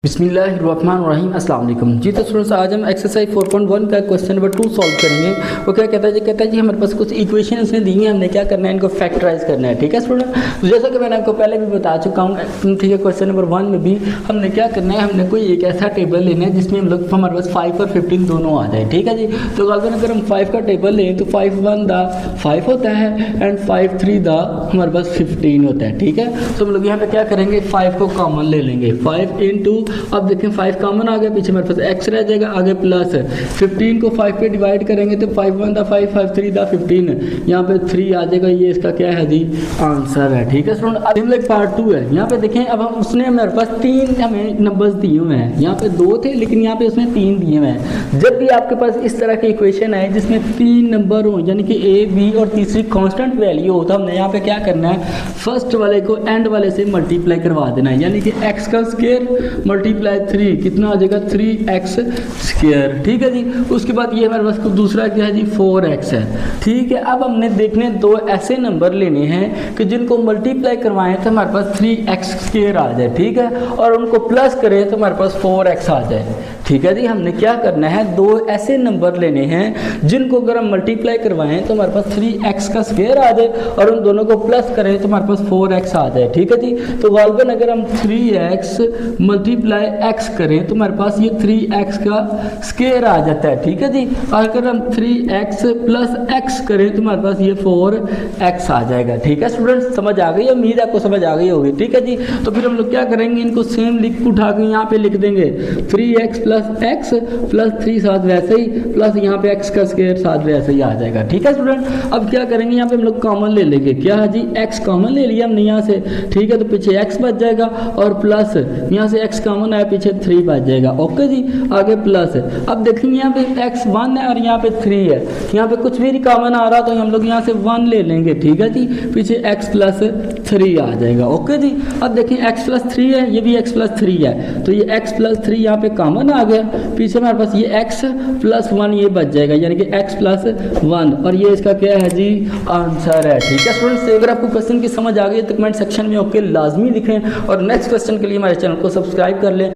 बिस्मिल्लाहिर्रहमानिर्रहीम अस्सलाम वालेकुम जी। तो स्टूडेंट्स आज हम एक्सरसाइज 4.1 का क्वेश्चन नंबर 2 सॉल्व करेंगे। वो क्या कहता है जी, कहता है जी हमारे पास कुछ इक्वेशन इसने दी हैं, हमने क्या करना है, इनको फैक्टराइज करना है। ठीक है स्टूडेंट, तो जैसा कि मैंने आपको पहले भी बता चुका हूँ, ठीक है, क्वेश्चन नंबर 1 में भी हमने क्या करना है, हमने कोई एक ऐसा टेबल लेना है जिसमें हम लोग हमारे पास 5 और 15 दोनों आ जाए। ठीक है जी, तो अगर हम 5 का टेबल लें तो 5 1 दा 5 होता है एंड 5 3 दा हमारे पास 15 होता है। ठीक है, तो हम लोग यहाँ पे क्या करेंगे, 5 को कॉमन ले लेंगे, 5 इंटू, अब देखें 5 कॉमन आ गया, पीछे हमारे पास x रह जाएगा, आगे प्लस 15 को 5 पे डिवाइड करेंगे तो 5 1 दा 5 5 3 दा 15, यहाँ पे 3 आ जाएगा, ये इसका क्या है जी, आंसर है। ठीक है स्टूडेंट, अब हम लोग पार्ट 2 है, यहाँ पे देखें, अब हम उसने हमारे पास 3 हमें नंबर्स दिए हुए हैं, यहाँ पे 2 थे लेकिन यहाँ पे उसने 3 दिए हुए हैं। जब भी आपके पास इस तरह की इक्वेशन है जिसमें 3 नंबर हो, यानी कि a b और तीसरी कांस्टेंट वैल्यू हो, तो हमने यहाँ पे क्या करना है, फर्स्ट वाले को एंड वाले से मल्टीप्लाई करवा देना है, यानी कि x का स्क्वायर मल्टीप्लाई 3 कितना आ जाएगा, 3x स्क्वायर। ठीक है जी, उसके बाद ये हमारे पास दूसरा क्या है जी, 4x है। ठीक है, अब हमने देखने 2 ऐसे नंबर लेने हैं कि जिनको मल्टीप्लाई करवाएं तो हमारे पास 3x स्क्वायर आ जाए। ठीक है, और उनको प्लस करें तो हमारे पास 4x आ जाए। ठीक है जी, हमने क्या करना है, 2 ऐसे नंबर लेने हैं जिनको अगर हम मल्टीप्लाई करवाएं तो हमारे पास 3x का स्क्वायर आ जाए और उन दोनों को प्लस करें तो हमारे पास 4x आ जाए। ठीक है जी, तो गालिबन अगर हम 3x मल्टीप्लाई x करें तो हमारे पास ये 3x का स्क्वायर आ जाता है। ठीक है जी, और अगर हम 3x प्लस x करें तो हमारे पास ये 4x आ जाएगा। ठीक है स्टूडेंट्स, समझ आ गई, उम्मीद आपको समझ आ गई होगी। ठीक है जी, तो फिर हम लोग क्या करेंगे, इनको सेम लिख उठा के यहाँ पे लिख देंगे, 3x प्लस x प्लस 3 साथ वैसे ही, प्लस यहाँ पे x का स्क्वायर साथ वैसे ही आ जाएगा। ठीक है स्टूडेंट, अब क्या करेंगे, यहाँ पे हम लोग कॉमन ले लेंगे, क्या है जी, x कॉमन ले लिया हमने यहाँ से। ठीक है, तो पीछे x बच जाएगा और प्लस यहाँ से x कॉमन आया, पीछे 3 बच जाएगा। ओके जी, आगे प्लस, अब देखेंगे यहाँ पे x 1 है और यहाँ पे 3 है, यहाँ पे कुछ भी कॉमन आ रहा तो हम लोग यहाँ से 1 ले लेंगे। ठीक है जी, पीछे x प्लस 3 आ जाएगा। ओके जी, अब देखिए x प्लस 3 है, ये भी x प्लस 3 है, तो ये x प्लस 3 यहाँ पे कॉमन आ गया, पीछे हमारे पास ये x प्लस 1 ये बच जाएगा, यानी कि x प्लस 1, और ये इसका क्या है जी, आंसर है। ठीक है स्टूडेंट्स, अगर आपको क्वेश्चन की समझ आ गई तो कमेंट सेक्शन में ओके लाजमी लिखें और नेक्स्ट क्वेश्चन के लिए हमारे चैनल को सब्सक्राइब कर लें।